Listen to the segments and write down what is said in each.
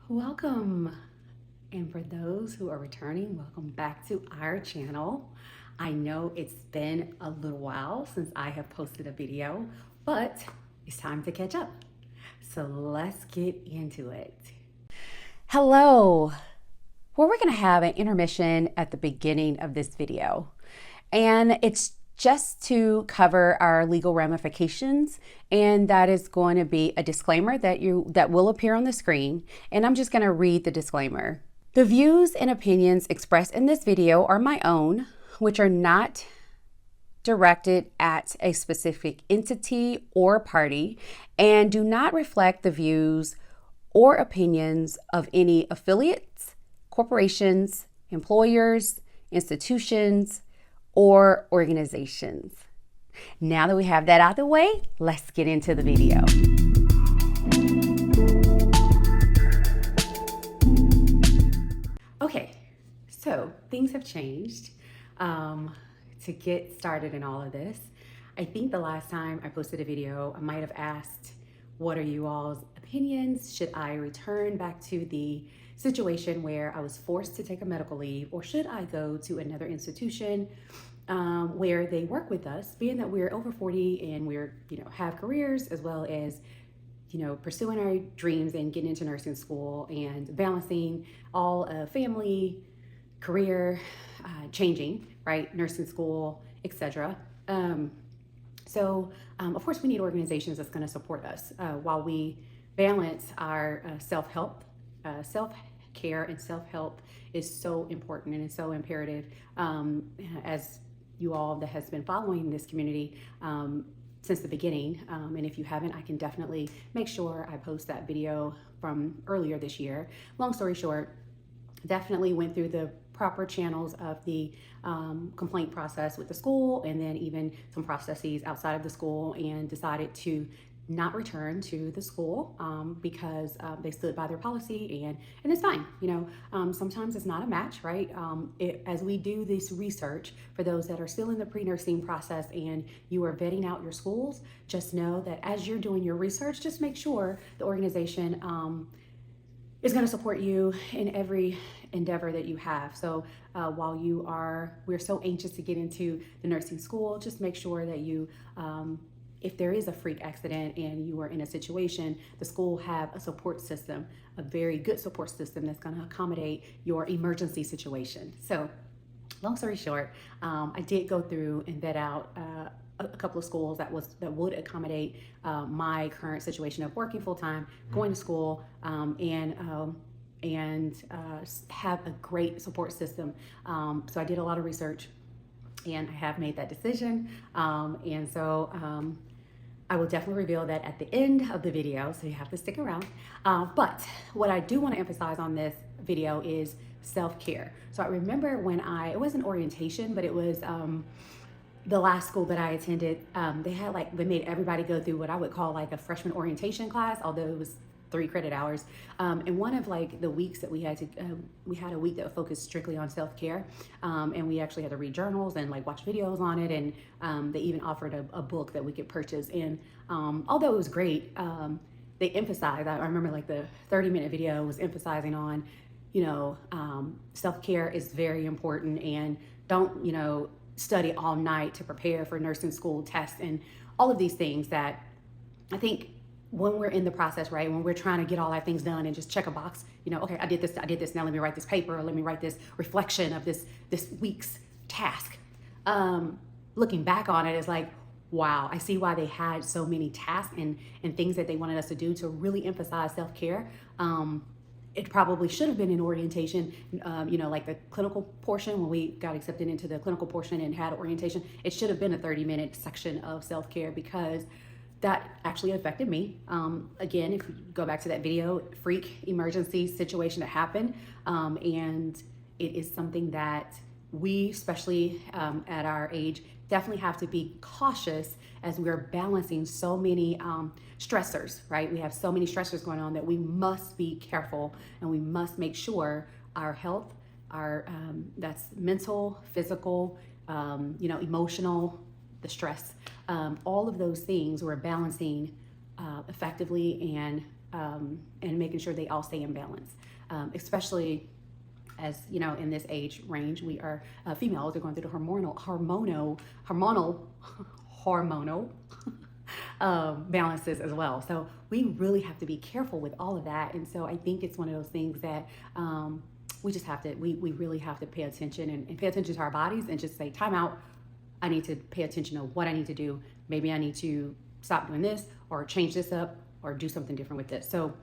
Welcome. And for those who are returning, welcome back to our channel. I know it's been a little while since I have posted a video, but it's time to catch up. So let's get into it. Hello. Well, we're going to have an intermission at the beginning of this video, and it's just to cover our legal ramifications, and that is going to be a disclaimer that will appear on the screen, and I'm just going to read the disclaimer. The views and opinions expressed in this video are my own, which are not directed at a specific entity or party, and do not reflect the views or opinions of any affiliates, corporations, employers, institutions, or organizations. Now that we have that out of the way, let's get into the video. Okay, so things have changed. To get started in all of this, I think the last time I posted a video, I might have asked, what are you all's opinions? Should I return back to the situation where I was forced to take a medical leave, or should I go to another institution where they work with us, being that we're over 40 and we're, have careers as well as, pursuing our dreams and getting into nursing school and balancing all family, career, changing, right? Nursing school, etc. Of course, we need organizations that's going to support us while we balance our self-help. Self-care and self-help is so important and it's so imperative. As you all that has been following this community since the beginning, and if you haven't, I can definitely make sure I post that video from earlier this year. Long story short, definitely went through the proper channels of the complaint process with the school, and then even some processes outside of the school, and decided to not return to the school because they stood by their policy, and it's fine. Sometimes it's not a match, right? As we do this research, for those that are still in the pre-nursing process and you are vetting out your schools, just know that as you're doing your research, just make sure the organization is going to support you in every endeavor that you have. So while we're so anxious to get into the nursing school, just make sure that you, if there is a freak accident and you are in a situation, the school have a support system, a very good support system that's going to accommodate your emergency situation. So long story short, I did go through and vet out a couple of schools that would accommodate my current situation of working full-time, going to school, and have a great support system. So I did a lot of research and I have made that decision. I will definitely reveal that at the end of the video, so you have to stick around. But what I do want to emphasize on this video is self-care. So I remember when it wasn't orientation, but it was the last school that I attended. They made everybody go through what I would call like a freshman orientation class, although it was 3 credit hours. And one of the weeks that we had a week that focused strictly on self-care. And we actually had to read journals and watch videos on it. And they even offered a book that we could purchase. And although it was great, they emphasized, I remember the 30-minute video was emphasizing on, self-care is very important, and don't, study all night to prepare for nursing school tests and all of these things that I think when we're in the process, right, when we're trying to get all our things done and just check a box, okay, I did this, now let me write this paper, or let me write this reflection of this week's task. Looking back on it, it's wow, I see why they had so many tasks and things that they wanted us to do to really emphasize self-care. It probably should have been in orientation, the clinical portion, when we got accepted into the clinical portion and had orientation, it should have been a 30-minute section of self-care, because that actually affected me. Again, if you go back to that video, freak emergency situation that happened. And it is something that we, especially at our age, definitely have to be cautious as we're balancing so many stressors, right? We have so many stressors going on that we must be careful, and we must make sure our health, that's mental, physical, emotional, the stress, all of those things we're balancing effectively and and making sure they all stay in balance, especially as you know, in this age range, we are females are going through the hormonal balances as well. So we really have to be careful with all of that. And so I think it's one of those things that we just have to, we really have to pay attention and pay attention to our bodies and just say, time out. I need to pay attention to what I need to do. Maybe I need to stop doing this or change this up or do something different with this. So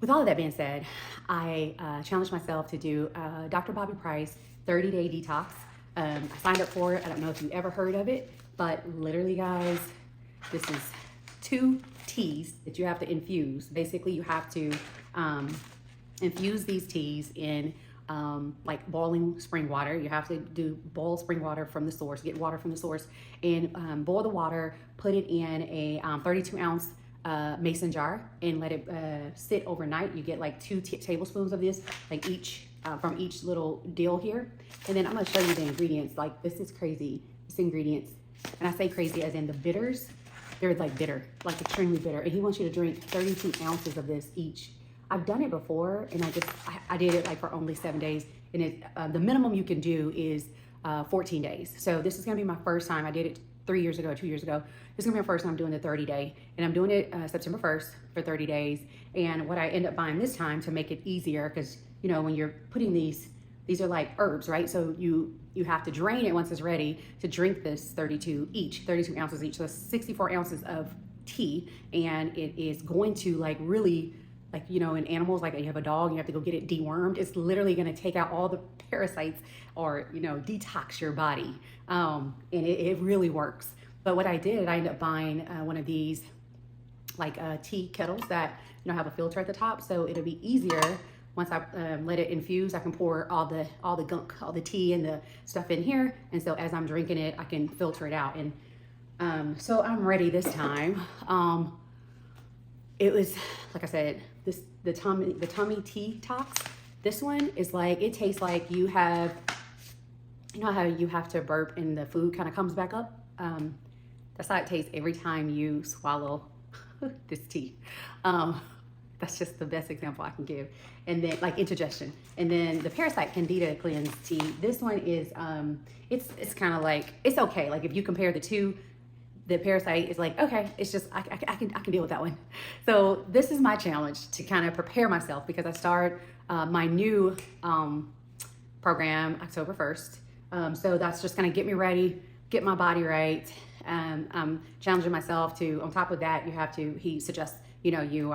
with all of that being said, I challenged myself to do Dr. Bobby Price 30-day detox. I signed up for it. I don't know if you ever heard of it, but literally, guys, this is 2 teas that you have to infuse. Basically, you have to infuse these teas in like boiling spring water. You have to boil spring water from the source, get water from the source, and boil the water, put it in a 32-ounce mason jar and let it sit overnight. You get like 2 tablespoons of this, like each from each little deal here. And then I'm gonna show you the ingredients. Like, this is crazy, this ingredients. And I say crazy as in the bitters. They're like bitter, like extremely bitter. And he wants you to drink 32 ounces of this each. I've done it before, and I did it like for only 7 days. And it, the minimum you can do is 14 days. So this is gonna be my first time. I did it 3 years ago, 2 years ago. This is gonna be my first time doing the 30-day. And I'm doing it September 1st for 30 days. And what I end up buying this time to make it easier, because you know, when you're putting these are like herbs, right? So you have to drain it once it's ready to drink this 32 ounces each. So that's 64 ounces of tea. And it is going to like really, like, you know, in animals, like you have a dog, you have to go get it dewormed. It's literally going to take out all the parasites or, you know, detox your body. And it really works. But what I did, I ended up buying one of these like tea kettles that, you know, have a filter at the top. So it'll be easier once I let it infuse. I can pour all the gunk, all the tea and the stuff in here. And so as I'm drinking it, I can filter it out. And so I'm ready this time. It was, like I said, the tummy tea tox. This one is like, it tastes like you know how you have to burp and the food kind of comes back up? That's how it tastes every time you swallow this tea. That's just the best example I can give. And then like indigestion. And then the Parasite Candida Cleanse tea. This one is, it's kind of like, it's okay. Like if you compare the two, the Parasite is like, okay, it's just, I can deal with that one. So this is my challenge to kind of prepare myself, because I start my new program October 1st. So that's just gonna get me ready, get my body right. I'm challenging myself to, on top of that, he suggests, you know, you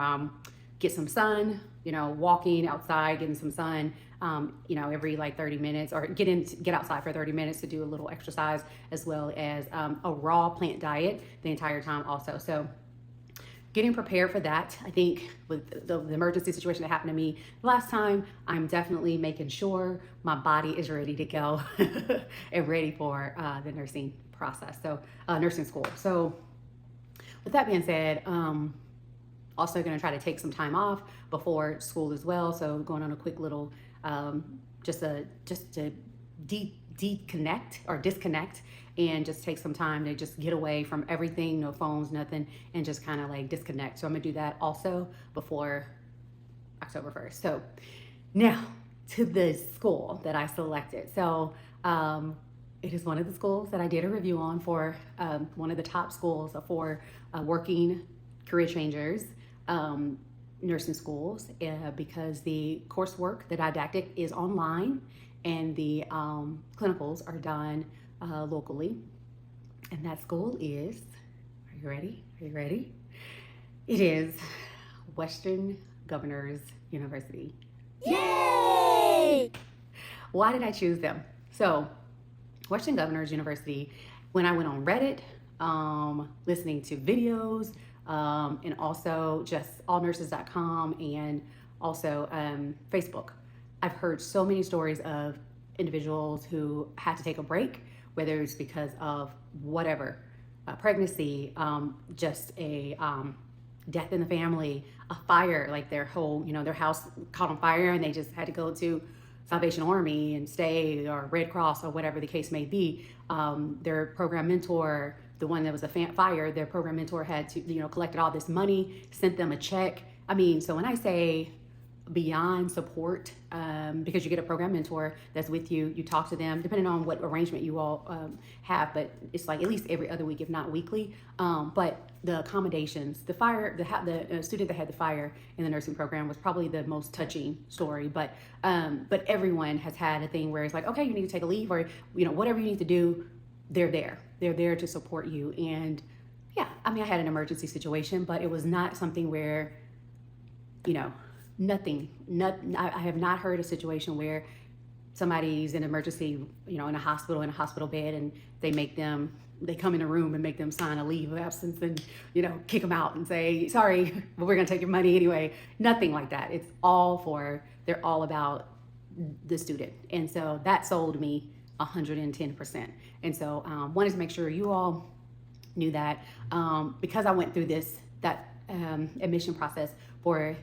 get some sun, you know, walking outside, getting some sun, you know, every like 30 minutes, or get outside for 30 minutes to do a little exercise, as well as a raw plant diet the entire time also. So getting prepared for that. I think with the emergency situation that happened to me last time, I'm definitely making sure my body is ready to go and ready for the nursing process. So nursing school. So with that being said, also going to try to take some time off before school as well. So going on a quick little, just to disconnect and just take some time to just get away from everything, no phones, nothing, and just kind of like disconnect. So I'm gonna do that also before October 1st. So now to the school that I selected. So it is one of the schools that I did a review on for one of the top schools for working career changers, nursing schools, because the coursework, the didactic is online, and the clinicals are done locally. And that school is, are you ready? Are you ready? It is Western Governors University. Yay! Why did I choose them? So Western Governors University, when I went on Reddit, listening to videos, and also just allnurses.com, and also Facebook, I've heard so many stories of individuals who had to take a break, whether it's because of whatever, pregnancy, just a death in the family, a fire, like their whole, you know, their house caught on fire and they just had to go to Salvation Army and stay, or Red Cross, or whatever the case may be. Their program mentor, the one that was a fire, their program mentor had to, you know, collected all this money, sent them a check. I mean, so when I say beyond support, because you get a program mentor that's with you, you talk to them depending on what arrangement you all have, but it's like at least every other week, if not weekly. But the accommodations, the student that had the fire in the nursing program was probably the most touching story. But everyone has had a thing where it's like, okay, you need to take a leave, or whatever you need to do, they're there to support you. And yeah, I mean, I had an emergency situation, but it was not something where I have not heard a situation where somebody's in emergency, in a hospital bed, and they come in a room and make them sign a leave of absence and, kick them out and say, sorry, but we're going to take your money anyway. Nothing like that. They're all about the student. And so that sold me 110%. And so wanted to make sure you all knew that, because I went through that admission process for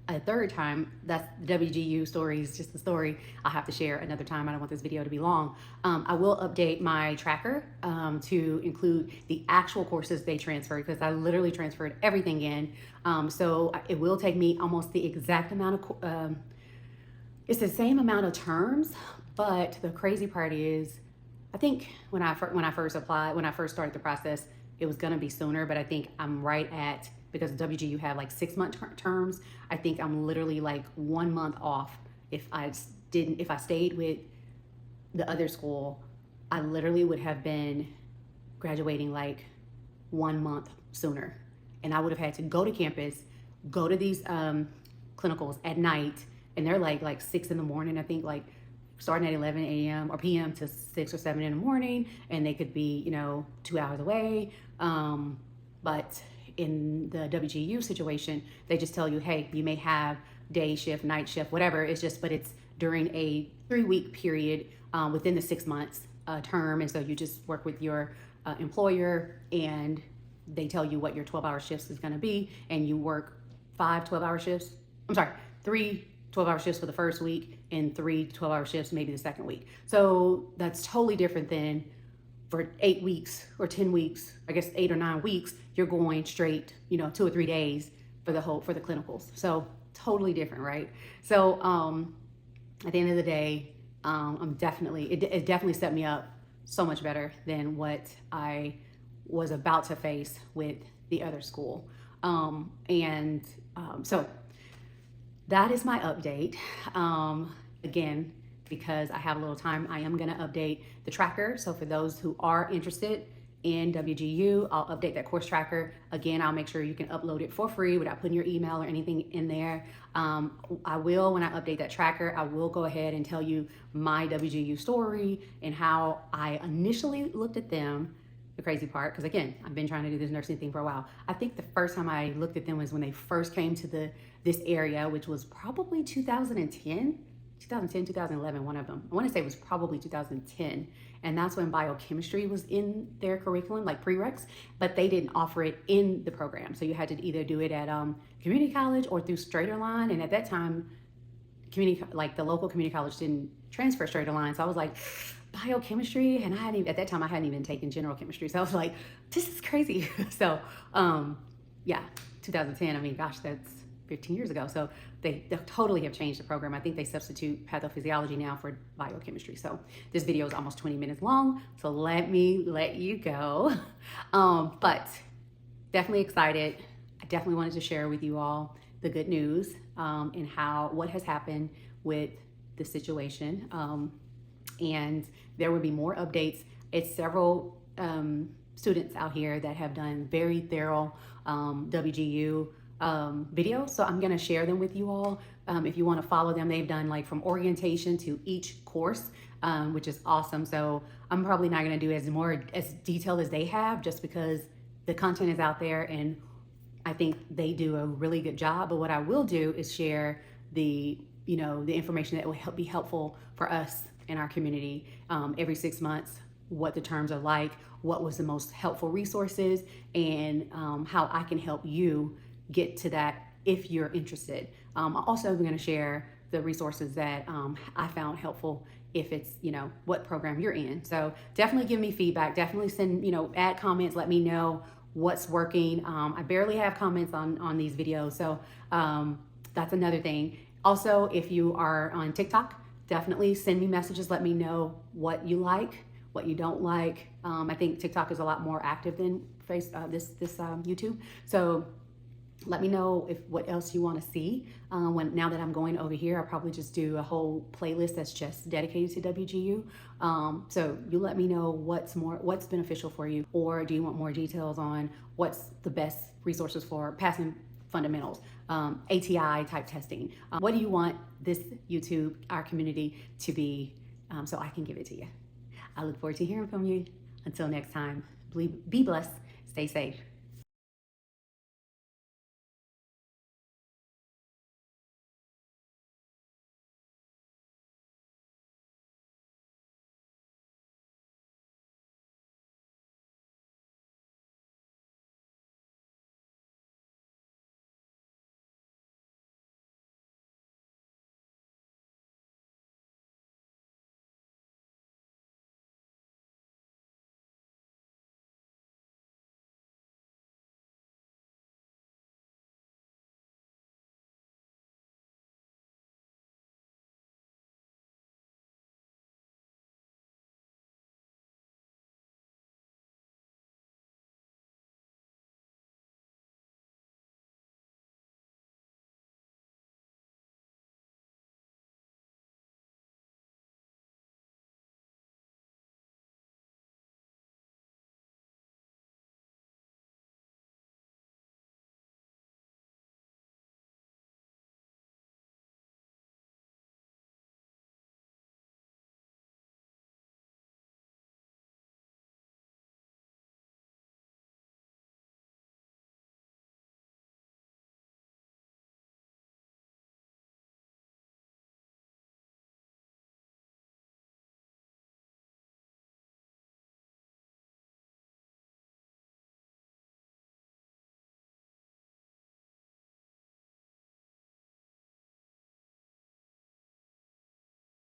a third time. That's WGU stories, just the story I'll have to share another time. I don't want this video to be long. I will update my tracker to include the actual courses they transferred, because I literally transferred everything in. So it will take me almost the exact amount of, it's the same amount of terms, but the crazy part is, I think when I first started the process, it was gonna be sooner, but I think I'm right at, because WGU have like 6-month terms, I think I'm literally like 1 month off. If I stayed with the other school, I literally would have been graduating like 1 month sooner. And I would have had to go to campus, go to these clinicals at night, and they're like 6 in the morning, I think, like starting at 11 a.m. or p.m. to 6 or 7 in the morning, and they could be, 2 hours away. But in the WGU situation, they just tell you, hey, you may have day shift, night shift, whatever. But it's during a 3-week period within the 6 months term. And so you just work with your employer, and they tell you what your 12-hour shifts is going to be. And you work 3 12-hour shifts for the first week and 3 12-hour shifts maybe the second week. So that's totally different than for 8 weeks or 10 weeks, I guess 8 or 9 weeks, you're going straight, 2 or 3 days for the clinicals. So totally different, right? So at the end of the day, it definitely set me up so much better than what I was about to face with the other school. So that is my update. Again, because I have a little time, I am gonna update the tracker. So for those who are interested in WGU, I'll update that course tracker. Again, I'll make sure you can upload it for free without putting your email or anything in there. I will, when I update that tracker, I will go ahead and tell you my WGU story and how I initially looked at them. The crazy part, because again, I've been trying to do this nursing thing for a while. I think the first time I looked at them was when they first came to this area, which was probably 2010, 2011, one of them. I want to say it was probably 2010. And that's when biochemistry was in their curriculum, like prereqs, but they didn't offer it in the program. So you had to either do it at community college or through straighter line. And at that time, the local community college didn't transfer straighter line. So I was like, biochemistry, and at that time I hadn't even taken general chemistry. So I was like, this is crazy. So yeah, 2010, I mean, gosh, that's 15 years ago. So they totally have changed the program. I think they substitute pathophysiology now for biochemistry. So this video is almost 20 minutes long, so let me let you go. But definitely excited. I definitely wanted to share with you all the good news and what has happened with the situation. And there will be more updates. It's several students out here that have done very thorough WGU videos, so I'm gonna share them with you all. If you wanna follow them, they've done like from orientation to each course, which is awesome. So I'm probably not gonna do as detailed as they have, just because the content is out there and I think they do a really good job. But what I will do is share the information that will be helpful for us in our community every 6 months, what the terms are like, what was the most helpful resources, and how I can help you get to that if you're interested. I'm also going to share the resources that I found helpful if it's, what program you're in. So definitely give me feedback. Definitely send, add comments. Let me know what's working. I barely have comments on these videos, so that's another thing. Also, if you are on TikTok, definitely send me messages. Let me know what you like, what you don't like. I think TikTok is a lot more active than YouTube. So let me know if what else you want to see. Now that I'm going over here, I'll probably just do a whole playlist that's just dedicated to WGU. So you let me know what's beneficial for you, or do you want more details on what's the best resources for passing fundamentals, ATI type testing. What do you want this YouTube, our community, to be, so I can give it to you. I look forward to hearing from you. Until next time, be blessed, stay safe.